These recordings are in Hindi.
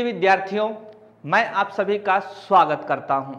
विद्यार्थियों, मैं आप सभी का स्वागत करता हूं।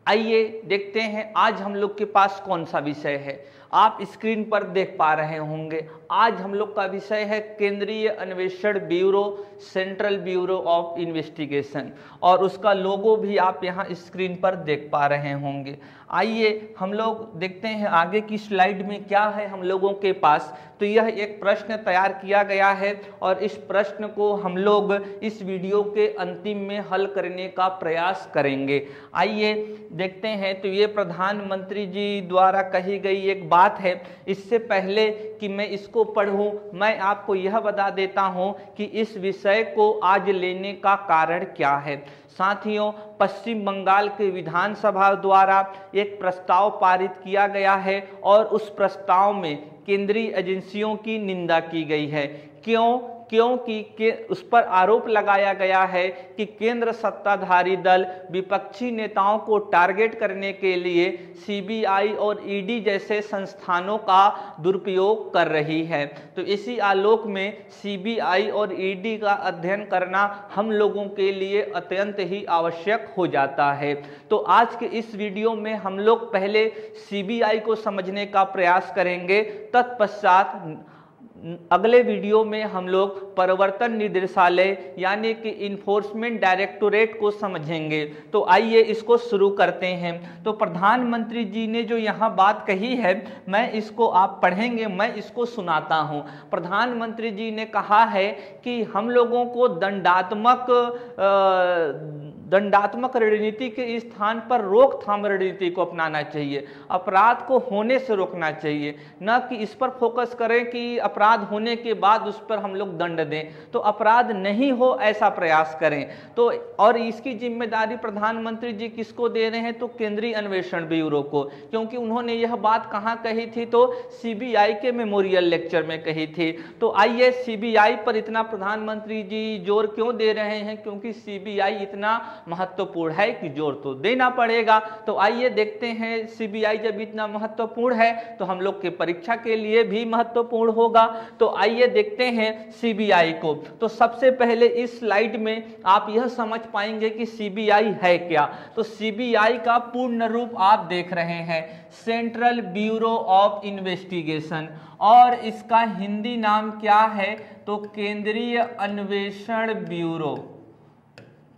आइए देखते हैं आज हम लोग के पास कौन सा विषय है। आप स्क्रीन पर देख पा रहे होंगे, आज हम लोग का विषय है केंद्रीय अन्वेषण bureau, central bureau of investigation, और उसका लोगो भी आप यहाँ स्क्रीन पर देख पा रहे होंगे। आइए हम लोग देखते हैं आगे की स्लाइड में क्या है हम लोगों के पास। तो यह एक प्रश्न तैयार किया गया है और इस प्रश्न को हम लोग इस वीडियो के अंतिम में हल करने का प्रयास करेंगे। आइए देखते हैं। तो ये प्रधानमंत्री जी द्वारा कही गई एक बात है। इससे पहले कि मैं इसको पढ़ूं, मैं आपको यह बता देता हूं कि इस विषय को आज लेने का कारण क्या है। साथियों, पश्चिम बंगाल के विधानसभा द्वारा एक प्रस्ताव पारित किया गया है और उस प्रस्ताव में केंद्रीय एजेंसियों की निंदा की गई है। क्योंकि उस पर आरोप लगाया गया है कि केंद्र सत्ताधारी दल विपक्षी नेताओं को टारगेट करने के लिए सीबीआई और ईडी जैसे संस्थानों का दुरुपयोग कर रही है। तो इसी आलोक में सीबीआई और ईडी का अध्ययन करना हम लोगों के लिए अत्यंत ही आवश्यक हो जाता है। तो आज के इस वीडियो में हम लोग पहले सीबीआई को समझने का प्रयास करेंगे, तत्पश्चात अगले वीडियो में हम लोग प्रवर्तन निदेशालय यानी कि इन्फोर्समेंट डायरेक्टोरेट को समझेंगे। तो आइए इसको शुरू करते हैं। तो प्रधानमंत्री जी ने जो यहाँ बात कही है, मैं इसको आप पढ़ेंगे, मैं इसको सुनाता हूँ। प्रधानमंत्री जी ने कहा है कि हम लोगों को दंडात्मक रणनीति के स्थान पर रोकथाम रणनीति को अपनाना चाहिए। अपराध को होने से रोकना चाहिए, न कि इस पर फोकस करें कि अपराध होने के बाद उस पर हम लोग दंड दें। तो अपराध नहीं हो ऐसा प्रयास करें। तो और इसकी जिम्मेदारी प्रधानमंत्री जी किसको दे रहे हैं? तो केंद्रीय अन्वेषण ब्यूरो को, क्योंकि उन्होंने यह बात कहाँ कही थी? तो सीबीआई के मेमोरियल लेक्चर में कही थी। तो आइए, सीबीआई पर इतना प्रधानमंत्री जी जोर क्यों दे रहे हैं? क्योंकि सीबीआई इतना महत्वपूर्ण है कि जोर तो देना पड़ेगा। तो आइए देखते हैं, सीबीआई जब इतना महत्वपूर्ण है तो हम लोग के परीक्षा के लिए भी महत्वपूर्ण होगा। तो आइए देखते हैं सीबीआई को। तो सबसे पहले इस स्लाइड में आप यह समझ पाएंगे कि सीबीआई है क्या। तो सीबीआई का पूर्ण रूप आप देख रहे हैं, सेंट्रल ब्यूरो ऑफ इन्वेस्टिगेशन, और इसका हिंदी नाम क्या है? तो केंद्रीय अन्वेषण ब्यूरो।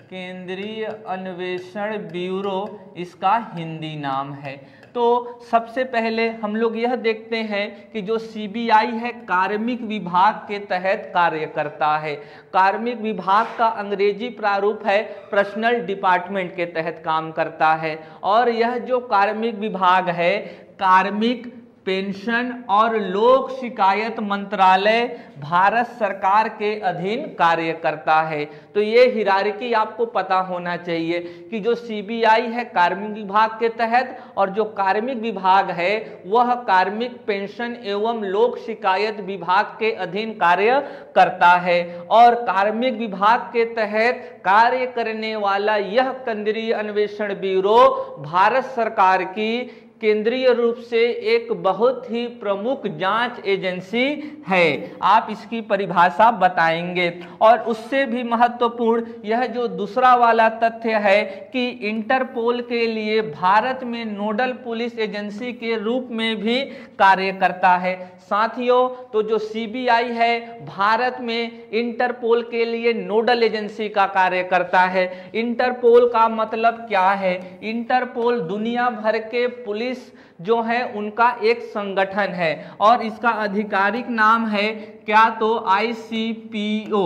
केंद्रीय अन्वेषण ब्यूरो इसका हिंदी नाम है। तो सबसे पहले हम लोग यह देखते हैं कि जो सीबीआई है कार्मिक विभाग के तहत कार्य करता है। कार्मिक विभाग का अंग्रेजी प्रारूप है पर्सनल डिपार्टमेंट के तहत काम करता है। और यह जो कार्मिक विभाग है, कार्मिक, पेंशन और लोक शिकायत मंत्रालय भारत सरकार के अधीन कार्य करता है। तो ये हिरार्की आपको पता होना चाहिए कि जो सीबीआई है कार्मिक विभाग के तहत, और जो कार्मिक विभाग है वह कार्मिक, पेंशन एवं लोक शिकायत विभाग के अधीन कार्य करता है। और कार्मिक विभाग के तहत कार्य करने वाला यह केंद्रीय अन्वेषण ब्यूरो भारत सरकार की केंद्रीय रूप से एक बहुत ही प्रमुख जांच एजेंसी है। आप इसकी परिभाषा बताएंगे। और उससे भी महत्वपूर्ण यह जो दूसरा वाला तथ्य है कि इंटरपोल के लिए भारत में नोडल पुलिस एजेंसी के रूप में भी कार्य करता है। साथियों, तो जो सीबीआई है भारत में इंटरपोल के लिए नोडल एजेंसी का कार्य करता है। इंटरपोल का मतलब क्या है? इंटरपोल दुनिया भर के पुलिस जो है उनका एक संगठन है, और इसका आधिकारिक नाम है क्या? तो आईसीपीओ।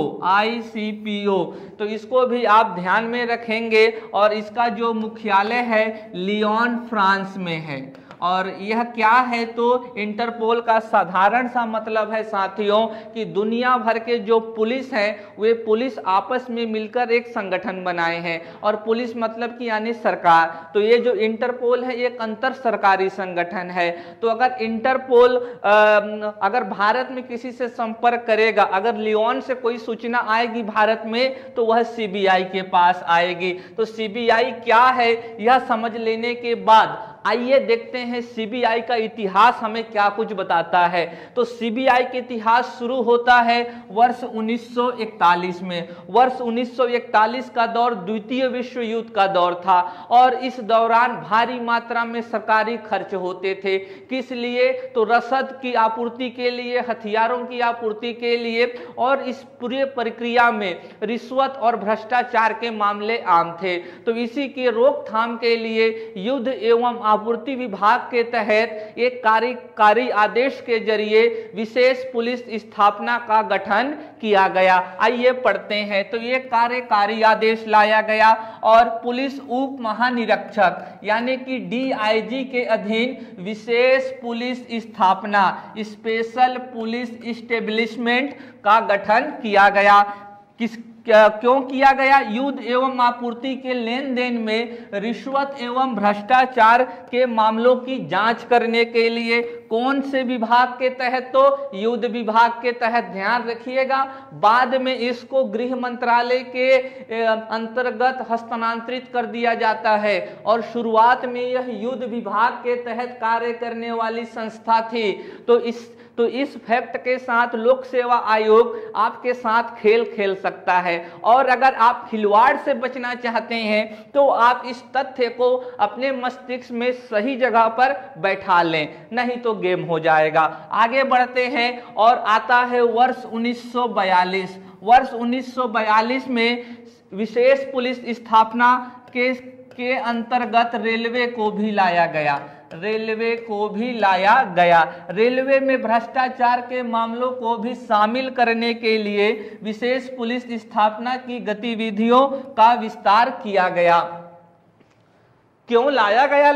तो इसको भी आप ध्यान में रखेंगे। और इसका जो मुख्यालय है लियोन, फ्रांस में है। और यह क्या है? तो इंटरपोल का साधारण सा मतलब है साथियों कि दुनिया भर के जो पुलिस है वे पुलिस आपस में मिलकर एक संगठन बनाए हैं। और पुलिस मतलब कि यानी सरकार। तो ये जो इंटरपोल है एक अंतर सरकारी संगठन है। तो अगर इंटरपोल अगर भारत में किसी से संपर्क करेगा, अगर लियोन से कोई सूचना आएगी भारत में, तो वह सीबीआई के पास आएगी। तो सीबीआई क्या है यह समझ लेने के बाद आइए देखते हैं सीबीआई का इतिहास हमें क्या कुछ बताता है। तो सीबीआई के इतिहास शुरू होता है वर्ष 1941 में। वर्ष 1941 का दौर द्वितीय विश्व युद्ध का दौर था और इस दौरान भारी मात्रा में सरकारी खर्च होते थे। किस लिए? तो रसद की आपूर्ति के लिए, हथियारों की आपूर्ति के लिए, और इस पूरे प्रक्रिया में रिश्वत और भ्रष्टाचार के मामले आम थे। तो इसी की रोकथाम के लिए युद्ध एवं आपूर्ति विभाग के तहत एक कार्यकारी आदेश के जरिए विशेष पुलिस स्थापना का गठन किया गया। आइए पढ़ते हैं। तो ये कार्यकारी आदेश लाया गया और पुलिस उप महानिरीक्षक यानी कि डीआईजी के अधीन विशेष पुलिस स्थापना, स्पेशल पुलिस इस्टेब्लिशमेंट का गठन किया गया। क्यों किया गया? युद्ध एवं आपूर्ति के लेन देन में रिश्वत एवं भ्रष्टाचार के मामलों की जांच करने के लिए। कौन से विभाग के तहत? तो युद्ध विभाग के तहत। ध्यान रखिएगा, बाद में इसको गृह मंत्रालय के अंतर्गत हस्तांतरित कर दिया जाता है और शुरुआत में यह युद्ध विभाग के तहत कार्य करने वाली संस्था थी। तो इस फैक्ट के साथ लोक सेवा आयोग आपके साथ खेल खेल सकता है, और अगर आप खिलवाड़ से बचना चाहते हैं तो आप इस तथ्य को अपने मस्तिष्क में सही जगह पर बैठा लें, नहीं तो गेम हो जाएगा। आगे बढ़ते हैं और आता है वर्ष 1942। वर्ष 1942 में विशेष पुलिस स्थापना के अंतर्गत रेलवे को भी लाया गया। रेलवे में भ्रष्टाचार के मामलों को भी शामिल करने के लिए विशेष पुलिस स्थापना की गतिविधियों का विस्तार किया गया। क्यों लाया गया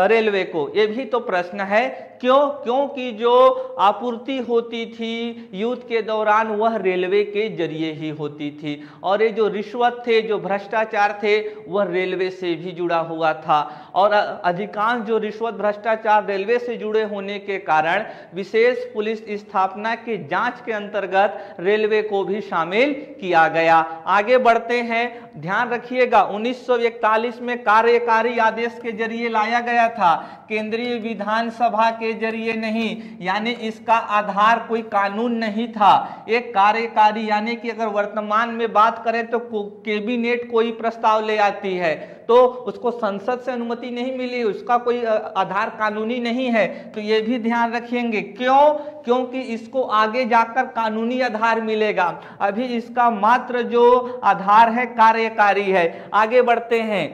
रेलवे को? ये भी तो प्रश्न है। क्योंकि जो आपूर्ति होती थी युद्ध के दौरान वह रेलवे के जरिए ही होती थी, और ये जो रिश्वत थे, जो भ्रष्टाचार थे, वह रेलवे से भी जुड़ा हुआ था। और अधिकांश जो रिश्वत भ्रष्टाचार रेलवे से जुड़े होने के कारण विशेष पुलिस स्थापना के जांच के अंतर्गत रेलवे को भी शामिल किया गया। आगे बढ़ते हैं, ध्यान रखिएगा 1941 में कार्यकारी आदेश के जरिए लाया गया था, केंद्रीय विधानसभा के जरिए नहीं, यानी इसका आधार कोई कानून नहीं था। एक कार्यकारी यानी कि अगर वर्तमान में बात करें तो कैबिनेट कोई प्रस्ताव ले आती है तो उसको संसद से अनुमति नहीं मिली, उसका कोई आधार कानूनी नहीं है। तो ये भी ध्यान रखेंगे। क्योंकि इसको आगे जाकर कानूनी आधार मिलेगा, अभी इसका मात्र जो आधार है कार्यकारी है। आगे बढ़ते हैं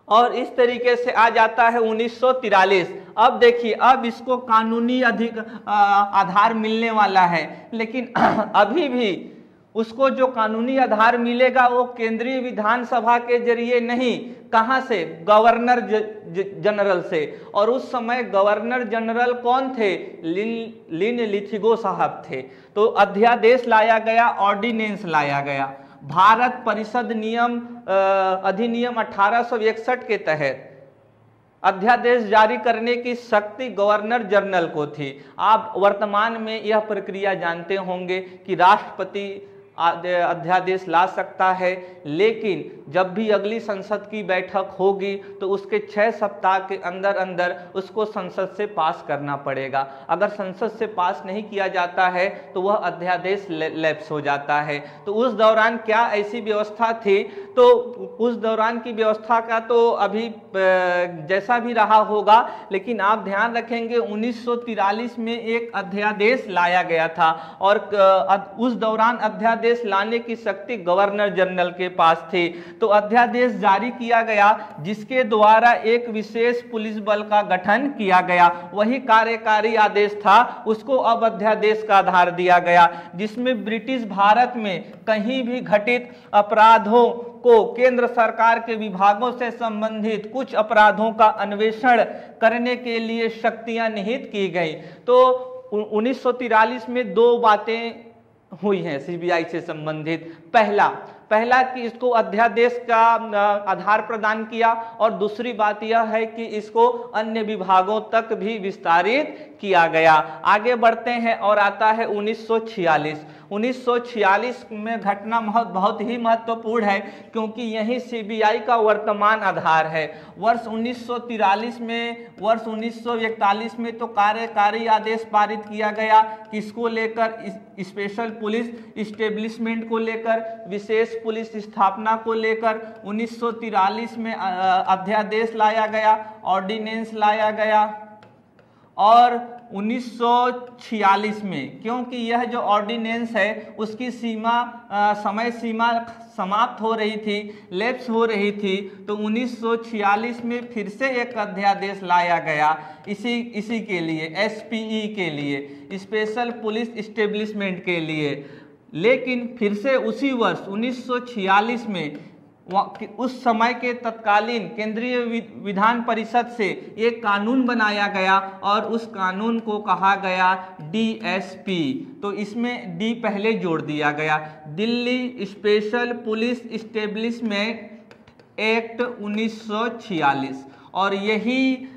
और इस तरीके से आ जाता है 1943। अब देखिए, अब इसको कानूनी आधार मिलने वाला है, लेकिन अभी भी उसको जो कानूनी आधार मिलेगा वो केंद्रीय विधानसभा के जरिए नहीं, कहां से? गवर्नर जनरल से। और उस समय गवर्नर जनरल कौन थे? लिन लिथिगो साहब थे। तो अध्यादेश लाया गया, ऑर्डिनेंस लाया गया। भारत परिषद नियम अधिनियम 1861 के तहत अध्यादेश जारी करने की शक्ति गवर्नर जनरल को थी। आप वर्तमान में यह प्रक्रिया जानते होंगे कि राष्ट्रपति अध्यादेश ला सकता है, लेकिन जब भी अगली संसद की बैठक होगी तो उसके 6 सप्ताह के अंदर अंदर उसको संसद से पास करना पड़ेगा। अगर संसद से पास नहीं किया जाता है तो वह अध्यादेश लैप्स हो जाता है। तो उस दौरान क्या ऐसी व्यवस्था थी? तो उस दौरान की व्यवस्था का तो अभी जैसा भी रहा होगा, लेकिन आप ध्यान रखेंगे 1943 में एक अध्यादेश लाया गया था और उस दौरान अध्यादेश लाने की शक्ति गवर्नर जनरल के पास थी। तो अध्यादेश जारी किया गया जिसके द्वारा एक विशेष पुलिस बल का गठन किया गया। वही कार्यकारी आदेश था, उसको अब अध्यादेश का आधार दिया गया, जिसमें ब्रिटिश भारत में कहीं भी घटित अपराधों को केंद्र सरकार के विभागों से संबंधित कुछ अपराधों का अन्वेषण करने के लिए शक्तियां निहित की गई। तो 1943 में 2 बातें हुई हैं सीबीआई से संबंधित। पहला कि इसको अध्यादेश का आधार प्रदान किया, और दूसरी बात यह है कि इसको अन्य विभागों तक भी विस्तारित किया गया। आगे बढ़ते हैं और आता है 1946। 1946 में घटना बहुत ही महत्वपूर्ण है, क्योंकि यही सीबीआई का वर्तमान आधार है। वर्ष 1943 में, वर्ष 1941 में तो कार्यकारी आदेश पारित किया गया, किसको लेकर? स्पेशल पुलिस इस्टेब्लिशमेंट को लेकर, विशेष पुलिस स्थापना को लेकर। 1943 में अध्यादेश लाया गया, ऑर्डिनेंस लाया गया, और 1946 में, क्योंकि यह जो ऑर्डिनेंस है उसकी समय सीमा समाप्त हो रही थी, लैप्स हो रही थी, तो 1946 में फिर से एक अध्यादेश लाया गया इसी के लिए, एसपीई के लिए, स्पेशल पुलिस इस्टेब्लिशमेंट के लिए। लेकिन फिर से उसी वर्ष 1946 में उस समय के तत्कालीन केंद्रीय विधान परिषद से एक कानून बनाया गया, और उस कानून को कहा गया डीएसपी। तो इसमें डी पहले जोड़ दिया गया, Delhi special police establishment act 1946, और यही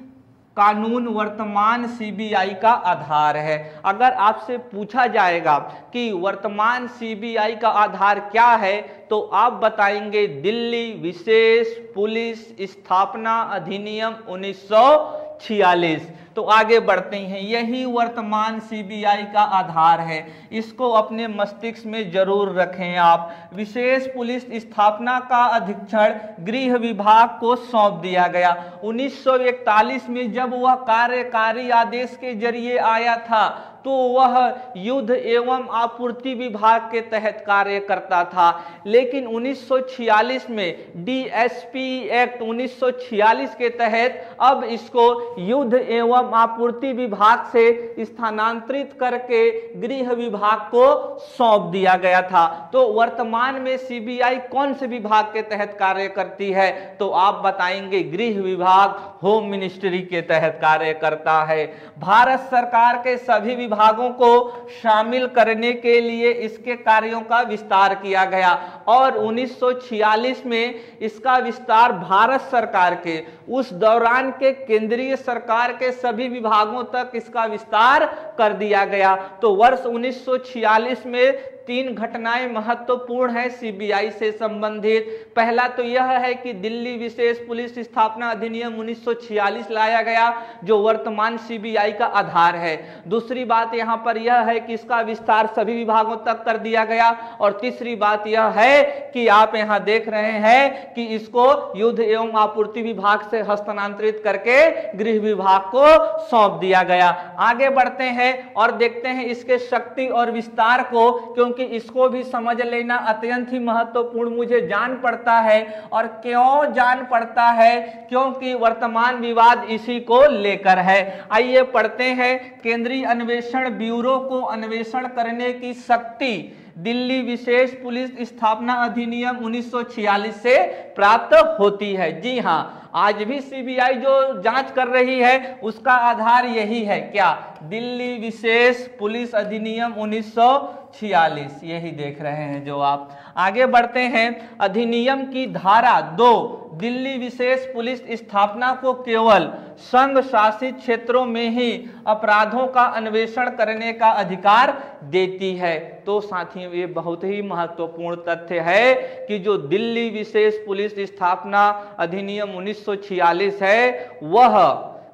कानून वर्तमान सीबीआई का आधार है। अगर आपसे पूछा जाएगा कि वर्तमान सीबीआई का आधार क्या है, तो आप बताएंगे दिल्ली विशेष पुलिस स्थापना अधिनियम 1946। तो आगे बढ़ते हैं, यही वर्तमान सीबीआई का आधार है, इसको अपने मस्तिष्क में जरूर रखें आप। विशेष पुलिस स्थापना का अधीक्षण गृह विभाग को सौंप दिया गया। 1941 में जब वह कार्यकारी आदेश के जरिए आया था, तो वह युद्ध एवं आपूर्ति विभाग के तहत कार्य करता था। लेकिन 1946 में डीएसपी एक्ट 1946 के तहत अब इसको युद्ध एवं आपूर्ति विभाग से स्थानांतरित करके गृह विभाग को सौंप दिया गया था। तो वर्तमान में सीबीआई कौन से विभाग के तहत कार्य करती है? तो आप बताएंगे गृह विभाग, होम मिनिस्ट्री के तहत कार्य करता है। भारत सरकार के सभी विभागों को शामिल करने के लिए इसके कार्यों का विस्तार किया गया, और 1946 में इसका विस्तार भारत सरकार के उस दौरान के केंद्रीय सरकार के सभी विभागों तक इसका विस्तार कर दिया गया। तो वर्ष 1946 में 3 घटनाएं महत्वपूर्ण है सीबीआई से संबंधित। पहला तो यह है कि दिल्ली विशेष पुलिस स्थापना अधिनियम 1946 लाया गया, जो वर्तमान सीबीआई का आधार है। दूसरी बात यहां पर यह है कि इसका विस्तार सभी विभागों तक कर दिया गया, और तीसरी बात यह है कि आप यहां देख रहे हैं कि इसको युद्ध एवं आपूर्ति विभाग से हस्तांतरित करके गृह विभाग को सौंप दिया गया। आगे बढ़ते हैं और देखते हैं इसके शक्ति और विस्तार को, क्योंकि इसको भी समझ लेना अत्यंत ही महत्वपूर्ण मुझे जान पड़ता है। और क्यों जान पड़ता है? क्योंकि वर्तमान विवाद इसी को लेकर है। आइए पढ़ते हैं, केंद्रीय अन्वेषण ब्यूरो को अन्वेषण करने की शक्ति दिल्ली विशेष पुलिस स्थापना अधिनियम 1946 से प्राप्त होती है। जी हां, आज भी सीबीआई जो जांच कर रही है उसका आधार यही है। क्या? दिल्ली विशेष पुलिस अधिनियम 1946, यही देख रहे हैं जो आप। आगे बढ़ते हैं, अधिनियम की धारा 2 दिल्ली विशेष पुलिस स्थापना को केवल संघ शासित क्षेत्रों में ही अपराधों का अन्वेषण करने का अधिकार देती है। तो साथियों, ये बहुत ही महत्वपूर्ण तथ्य है कि जो दिल्ली विशेष पुलिस स्थापना अधिनियम 1946 है, वह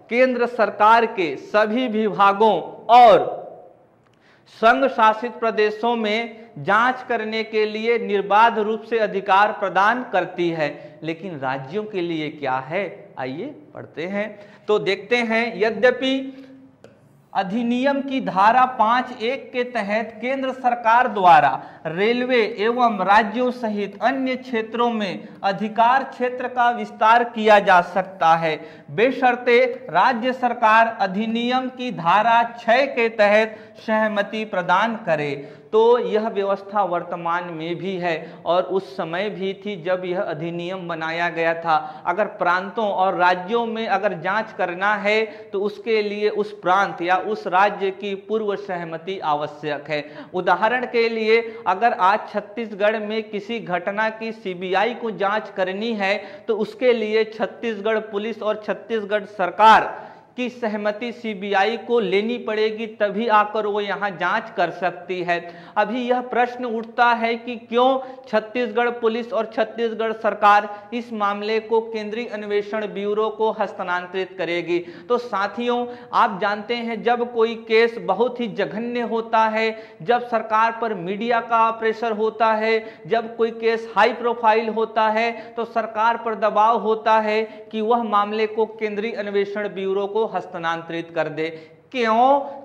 केंद्र सरकार के सभी विभागों और संघ शासित प्रदेशों में जांच करने के लिए निर्बाध रूप से अधिकार प्रदान करती है। लेकिन राज्यों के लिए क्या है? आइए पढ़ते हैं तो देखते हैं। यद्यपि अधिनियम की धारा 5(1) के तहत केंद्र सरकार द्वारा रेलवे एवं राज्यों सहित अन्य क्षेत्रों में अधिकार क्षेत्र का विस्तार किया जा सकता है, बेशर्ते राज्य सरकार अधिनियम की धारा 6 के तहत सहमति प्रदान करे। तो यह व्यवस्था वर्तमान में भी है और उस समय भी थी जब यह अधिनियम बनाया गया था। अगर प्रांतों और राज्यों में अगर जांच करना है तो उसके लिए उस प्रांत या उस राज्य की पूर्व सहमति आवश्यक है। उदाहरण के लिए अगर आज छत्तीसगढ़ में किसी घटना की सीबीआई को जांच करनी है तो उसके लिए छत्तीसगढ़ पुलिस और छत्तीसगढ़ सरकार की सहमति सीबीआई को लेनी पड़ेगी, तभी आकर वो यहाँ जांच कर सकती है। अभी यह प्रश्न उठता है कि क्यों छत्तीसगढ़ पुलिस और छत्तीसगढ़ सरकार इस मामले को केंद्रीय अन्वेषण ब्यूरो को हस्तांतरित करेगी। तो साथियों, आप जानते हैं जब कोई केस बहुत ही जघन्य होता है, जब सरकार पर मीडिया का प्रेशर होता है, जब कोई केस हाई प्रोफाइल होता है, तो सरकार पर दबाव होता है कि वह मामले को केंद्रीय अन्वेषण ब्यूरो को हस्तांतरित कर दे।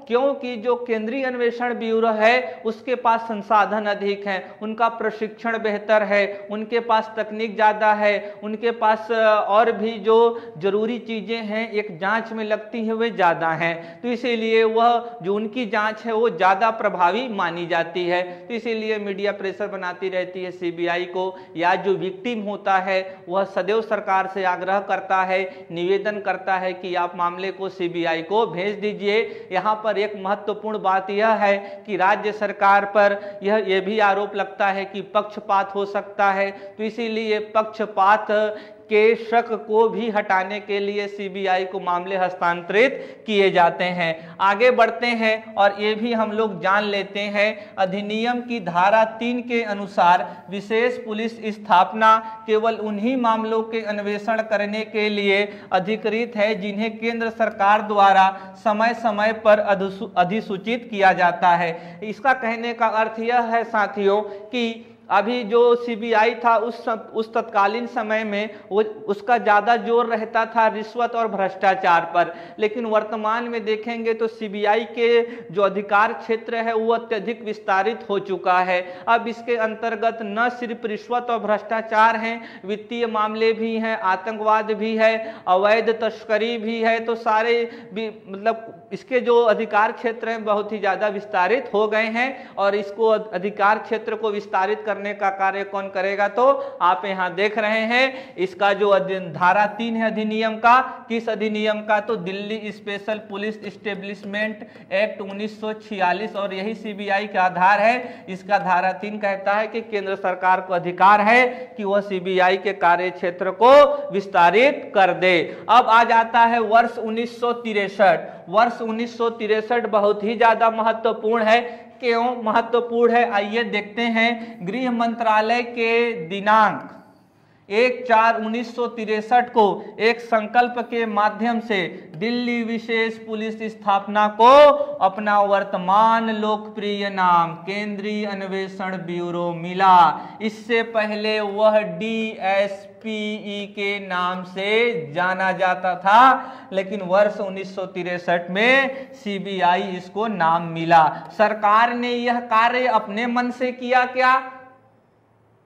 क्योंकि जो केंद्रीय अन्वेषण ब्यूरो है उसके पास संसाधन अधिक हैं, उनका प्रशिक्षण बेहतर है, उनके पास तकनीक ज़्यादा है, उनके पास और भी जो जरूरी चीज़ें हैं एक जांच में लगती है वे ज़्यादा हैं। तो इसीलिए वह जो उनकी जांच है वो ज़्यादा प्रभावी मानी जाती है। तो इसीलिए मीडिया प्रेशर बनाती रहती है सीबीआई को, या जो विक्टिम होता है वह सदैव सरकार से आग्रह करता है, निवेदन करता है कि आप मामले को सीबीआई को भेज दीजिए। यहाँ पर एक महत्वपूर्ण बात यह है कि राज्य सरकार पर यह भी आरोप लगता है कि पक्षपात हो सकता है, तो इसीलिए पक्षपात के शक को भी हटाने के लिए सीबीआई को मामले हस्तांतरित किए जाते हैं। आगे बढ़ते हैं और ये भी हम लोग जान लेते हैं, अधिनियम की धारा 3 के अनुसार विशेष पुलिस स्थापना केवल उन्हीं मामलों के अन्वेषण करने के लिए अधिकृत है जिन्हें केंद्र सरकार द्वारा समय समय पर अधिसूचित किया जाता है। इसका कहने का अर्थ यह है साथियों कि अभी जो सीबीआई था उस तत्कालीन समय में वो उसका ज़्यादा जोर रहता था रिश्वत और भ्रष्टाचार पर, लेकिन वर्तमान में देखेंगे तो सीबीआई के जो अधिकार क्षेत्र है वो अत्यधिक विस्तारित हो चुका है। अब इसके अंतर्गत न सिर्फ रिश्वत और भ्रष्टाचार हैं, वित्तीय मामले भी हैं, आतंकवाद भी है, अवैध तस्करी भी है, तो सारे भी मतलब इसके जो अधिकार क्षेत्र हैं बहुत ही ज़्यादा विस्तारित हो गए हैं। और इसको अधिकार क्षेत्र को विस्तारित करने का कार्य कौन करेगा, तो आप यहाँ देख रहे हैं इसका जो धारा 3 है अधिनियम का, किस अधिनियम का, तो Delhi special police establishment act 1946, और यही सीबीआई का आधार है। इसका धारा 3 कहता है कि केंद्र सरकार को अधिकार है कि वह सीबीआई के कार्य क्षेत्र को विस्तारित कर दे। अब आ जाता है वर्ष 1963। वर्ष 1963 बहुत ही ज्यादा महत्वपूर्ण है। क्यों महत्वपूर्ण है, आइए देखते हैं। गृह मंत्रालय के दिनांक 1/4/1963 को एक संकल्प के माध्यम से दिल्ली विशेष पुलिस स्थापना को अपना वर्तमान लोकप्रिय नाम केंद्रीय अन्वेषण ब्यूरो मिला। इससे पहले वह DSPE के नाम से जाना जाता था, लेकिन वर्ष 1963 में सीबीआई इसको नाम मिला। सरकार ने यह कार्य अपने मन से किया क्या?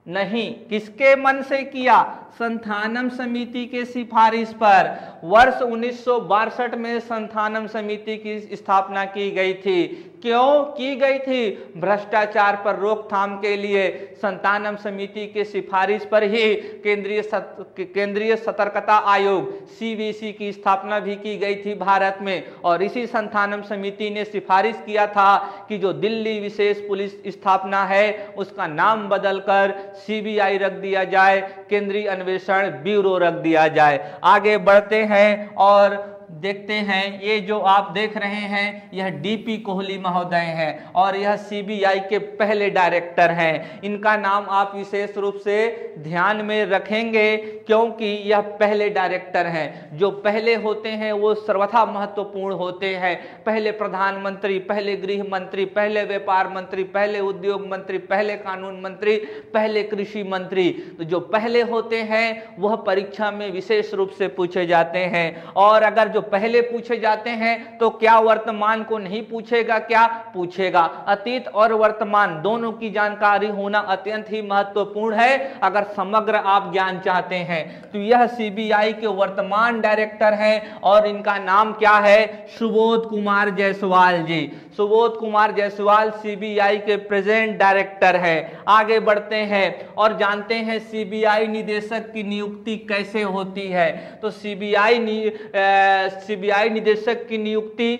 नहीं। किसके मन से किया? संथानम समिति के सिफारिश पर। वर्ष 1962 में संथानम समिति की स्थापना की गई थी। क्यों की गई थी? भ्रष्टाचार पर रोकथाम के लिए संथानम समिति के सिफारिश पर ही केंद्रीय सतर्कता आयोग CVC की स्थापना भी की गई थी भारत में। और इसी संथानम समिति ने सिफारिश किया था कि जो दिल्ली विशेष पुलिस स्थापना है उसका नाम बदलकर CBI रख दिया जाए, केंद्रीय अन्वेषण ब्यूरो रख दिया जाए। आगे बढ़ते हैं और देखते हैं, ये जो आप देख रहे हैं यह DP कोहली महोदय हैं और यह CBI के पहले डायरेक्टर हैं। इनका नाम आप विशेष रूप से ध्यान में रखेंगे क्योंकि यह पहले डायरेक्टर हैं। जो पहले होते हैं वो सर्वथा महत्वपूर्ण होते हैं। पहले प्रधानमंत्री, पहले गृह मंत्री, पहले व्यापार मंत्री, पहले उद्योग मंत्री, पहले कानून मंत्री, पहले कृषि मंत्री। तो जो पहले होते हैं वह परीक्षा में विशेष रूप से पूछे जाते हैं। और अगर जो पहले पूछे जाते हैं तो क्या वर्तमान को नहीं पूछेगा? क्या पूछेगा? अतीत और वर्तमान दोनों की जानकारी होना अत्यंत ही महत्वपूर्ण है अगर समग्र आप ज्ञान चाहते हैं। तो यह CBI के वर्तमान डायरेक्टर हैं और इनका नाम क्या है? सुबोध कुमार जायसवाल जी। सुबोध कुमार जायसवाल CBI के प्रेजेंट डायरेक्टर है। आगे बढ़ते हैं और जानते हैं CBI निदेशक की नियुक्ति कैसे होती है। तो CBI निदेशक की नियुक्ति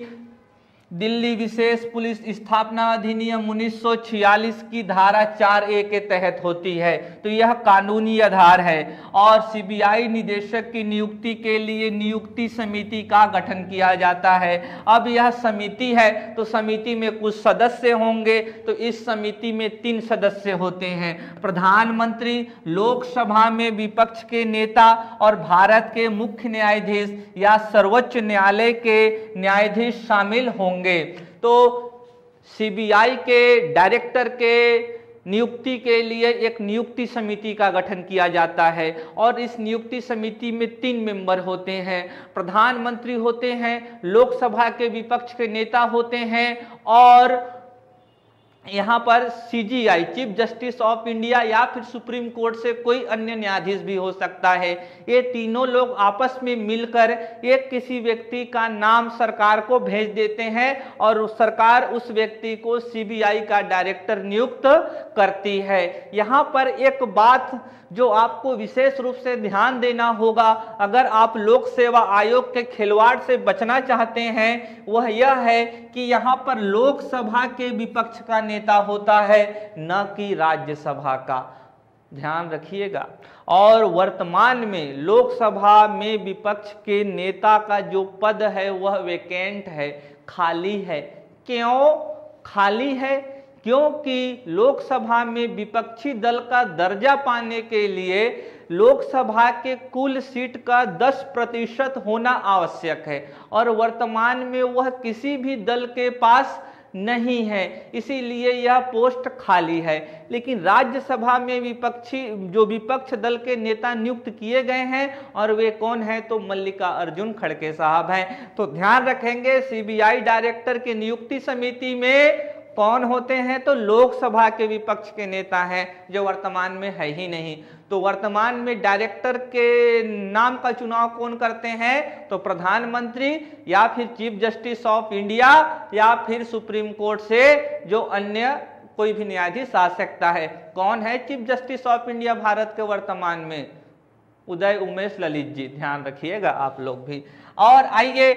दिल्ली विशेष पुलिस स्थापना अधिनियम 1946 की धारा 4A के तहत होती है, तो यह कानूनी आधार है। और सीबीआई निदेशक की नियुक्ति के लिए नियुक्ति समिति का गठन किया जाता है। अब यह समिति है तो समिति में कुछ सदस्य होंगे, तो इस समिति में 3 सदस्य होते हैं। प्रधानमंत्री, लोकसभा में विपक्ष के नेता और भारत के मुख्य न्यायाधीश या सर्वोच्च न्यायालय के न्यायाधीश शामिल होंगे। तो सीबीआई के डायरेक्टर के नियुक्ति के लिए एक नियुक्ति समिति का गठन किया जाता है और इस नियुक्ति समिति में 3 मेंबर होते हैं। प्रधानमंत्री होते हैं, लोकसभा के विपक्ष के नेता होते हैं और यहाँ पर CGI, chief justice of India या फिर सुप्रीम कोर्ट से कोई अन्य न्यायाधीश भी हो सकता है। ये तीनों लोग आपस में मिलकर एक किसी व्यक्ति का नाम सरकार को भेज देते हैं और सरकार उस व्यक्ति को सीबीआई का डायरेक्टर नियुक्त करती है। यहाँ पर एक बात जो आपको विशेष रूप से ध्यान देना होगा, अगर आप लोक सेवा आयोग के खिलवाड़ से बचना चाहते हैं, वह यह है कि यहाँ पर लोकसभा के विपक्ष का नेता होता है, न कि राज्यसभा का। ध्यान रखिएगा। और वर्तमान में लोकसभा में विपक्ष के नेता का जो पद है वह वैकेंट है, खाली है। क्यों खाली है? क्योंकि लोकसभा में विपक्षी दल का दर्जा पाने के लिए लोकसभा के कुल सीट का 10% होना आवश्यक है और वर्तमान में वह किसी भी दल के पास नहीं है, इसीलिए यह पोस्ट खाली है। लेकिन राज्यसभा में विपक्ष दल के नेता नियुक्त किए गए हैं और वे कौन हैं? तो मल्लिकार्जुन खड़गे साहब हैं। तो ध्यान रखेंगे, सीबीआई डायरेक्टर की नियुक्ति समिति में कौन होते हैं? तो लोकसभा के विपक्ष के नेता हैं, जो वर्तमान में है ही नहीं। तो वर्तमान में डायरेक्टर के नाम का चुनाव कौन करते हैं? तो प्रधानमंत्री या फिर चीफ जस्टिस ऑफ इंडिया या फिर सुप्रीम कोर्ट से जो अन्य कोई भी न्यायाधीश आ सकता है। कौन है chief justice of India Bharat के वर्तमान में? उदय उमेश ललित जी। ध्यान रखिएगा आप लोग भी। और आइए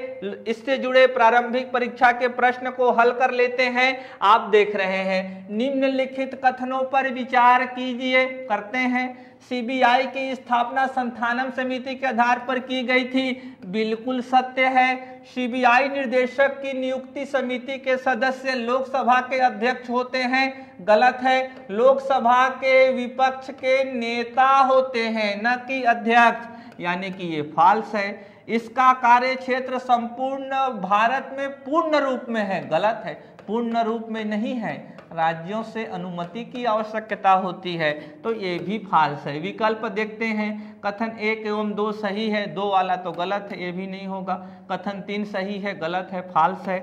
इससे जुड़े प्रारंभिक परीक्षा के प्रश्न को हल कर लेते हैं। आप देख रहे हैं, निम्नलिखित कथनों पर विचार कीजिए। करते हैं। सीबीआई की स्थापना संथानम समिति के आधार पर की गई थी, बिल्कुल सत्य है। सीबीआई निर्देशक की नियुक्ति समिति के सदस्य लोकसभा के अध्यक्ष होते हैं, गलत है। लोकसभा के विपक्ष के नेता होते हैं, न कि अध्यक्ष, यानी कि ये फॉल्स है। इसका कार्य क्षेत्र संपूर्ण भारत में पूर्ण रूप में है, गलत है। पूर्ण रूप में नहीं है, राज्यों से अनुमति की आवश्यकता होती है, तो ये भी फॉल्स है। विकल्प देखते हैं। कथन 1 एवं 2 सही है, 2 वाला तो गलत है, ये भी नहीं होगा। कथन 3 सही है, गलत है, फॉल्स है।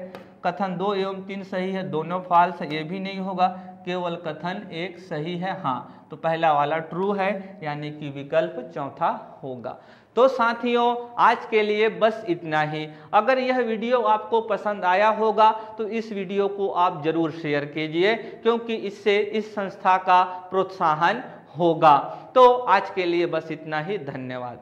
कथन 2 एवं 3 सही है, दोनों फॉल्स है, ये भी नहीं होगा। केवल कथन 1 सही है। हाँ, तो पहला वाला ट्रू है, यानी कि विकल्प चौथा होगा। तो साथियों, आज के लिए बस इतना ही। अगर यह वीडियो आपको पसंद आया होगा तो इस वीडियो को आप जरूर शेयर कीजिए, क्योंकि इससे इस संस्था का प्रोत्साहन होगा। तो आज के लिए बस इतना ही। धन्यवाद।